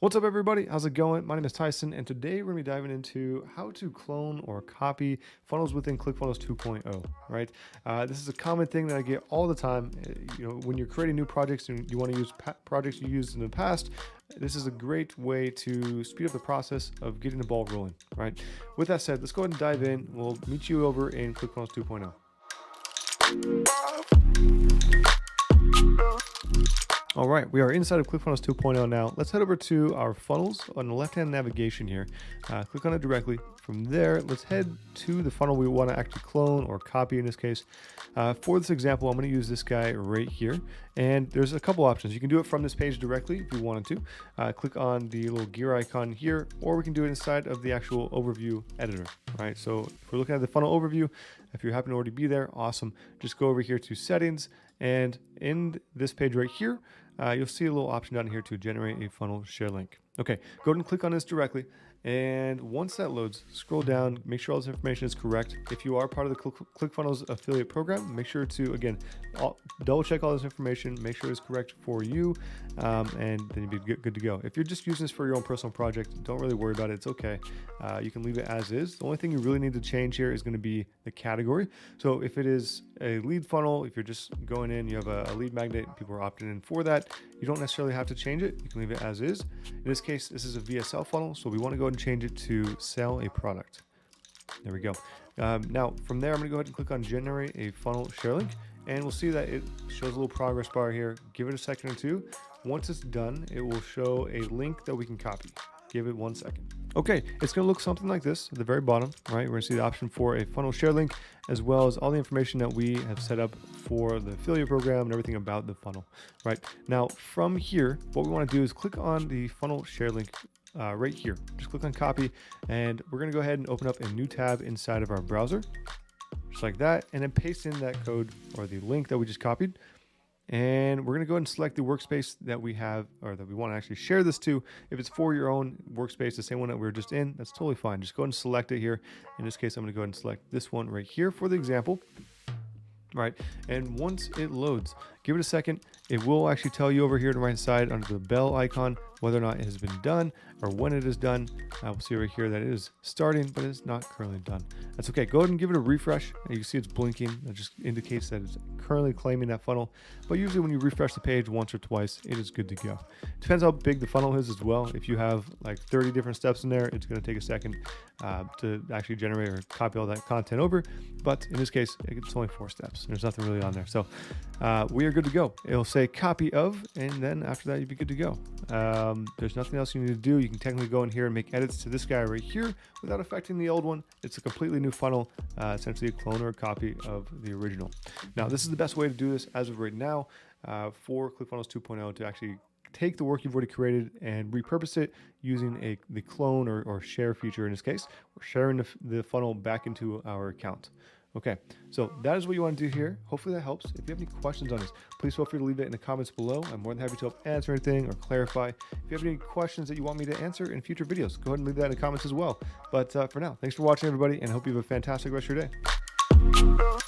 What's up, everybody? How's it going? My name is Tyson, and today we're going to be diving into how to clone or copy funnels within ClickFunnels 2.0, right? This is a common thing that I get all the time. When you're creating new projects and you want to use projects you used in the past, this is a great way to speed up the process of getting the ball rolling, right? With that said, let's go ahead and dive in. We'll meet you over in ClickFunnels 2.0. All right, we are inside of ClickFunnels 2.0 now. Let's head over to our funnels on the left-hand navigation here. Click on it directly. From there, let's head to the funnel we want to actually clone or copy in this case. For this example, I'm going to use this guy right here. And there's a couple options. You can do it from this page directly if you wanted to. Click on the little gear icon here, or we can do it inside of the actual overview editor, right? So if we're looking at the funnel overview, if you happen to already be there, awesome. Just go over here to settings, and in this page right here, you'll see a little option down here to generate a funnel share link. Okay, go ahead and click on this directly. And once that loads, scroll down, make sure all this information is correct. If you are part of the ClickFunnels affiliate program, make sure to, again, double check all this information, make sure it's correct for you, and then you'll be good to go. If you're just using this for your own personal project, don't really worry about it. It's okay. You can leave it as is. The only thing you really need to change here is going to be the category. So if it is a lead funnel, if you're just going in, you have a lead magnet, people are opting in for that, you don't necessarily have to change it. You can leave it as is. In this case, this is a VSL funnel, so we want to go ahead and change it to sell a product. There we go. Now from there, I'm going to go ahead and click on generate a funnel share link, and we'll see that it shows a little progress bar here. Give it a second or two. Once it's done, it will show a link that we can copy. Give it 1 second. Okay, it's going to look something like this at the very bottom, right? We're going to see the option for a funnel share link, as well as all the information that we have set up for the affiliate program and everything about the funnel, right? Now, from here, what we want to do is click on the funnel share link right here. Just click on copy, and we're going to go ahead and open up a new tab inside of our browser, just like that, and then paste in that code or the link that we just copied. And we're going to go ahead and select the workspace that we have, or that we want to actually share this to. If it's for your own workspace, the same one that we were just in, that's totally fine. Just go ahead and select it here. In this case, I'm going to go ahead and select this one right here for the example. Right, and once it loads, give it a second. It will actually tell you over here on the right side under the bell icon whether or not it has been done or when it is done. We'll see right here that it is starting, but it's not currently done. That's okay. Go ahead and give it a refresh. You can see it's blinking. That just indicates that it's currently claiming that funnel. But usually when you refresh the page once or twice, it is good to go. Depends how big the funnel is as well. If you have like 30 different steps in there, it's going to take a second to actually generate or copy all that content over. But in this case, it's only 4 steps. There's nothing really on there. So we are good to go. It'll say copy of, and then after that, you'd be good to go. There's nothing else you need to do. You can technically go in here and make edits to this guy right here without affecting the old one. It's a completely new funnel, essentially a clone or a copy of the original. Now, this is the best way to do this as of right now for ClickFunnels 2.0 to actually take the work you've already created and repurpose it using the clone or share feature. In this case, we're sharing the funnel back into our account. Okay, so that is what you want to do here. Hopefully that helps. If you have any questions on this, please feel free to leave it in the comments below. I'm more than happy to help answer anything or clarify. If you have any questions that you want me to answer in future videos, go ahead and leave that in the comments as well. But for now, thanks for watching, everybody, and I hope you have a fantastic rest of your day.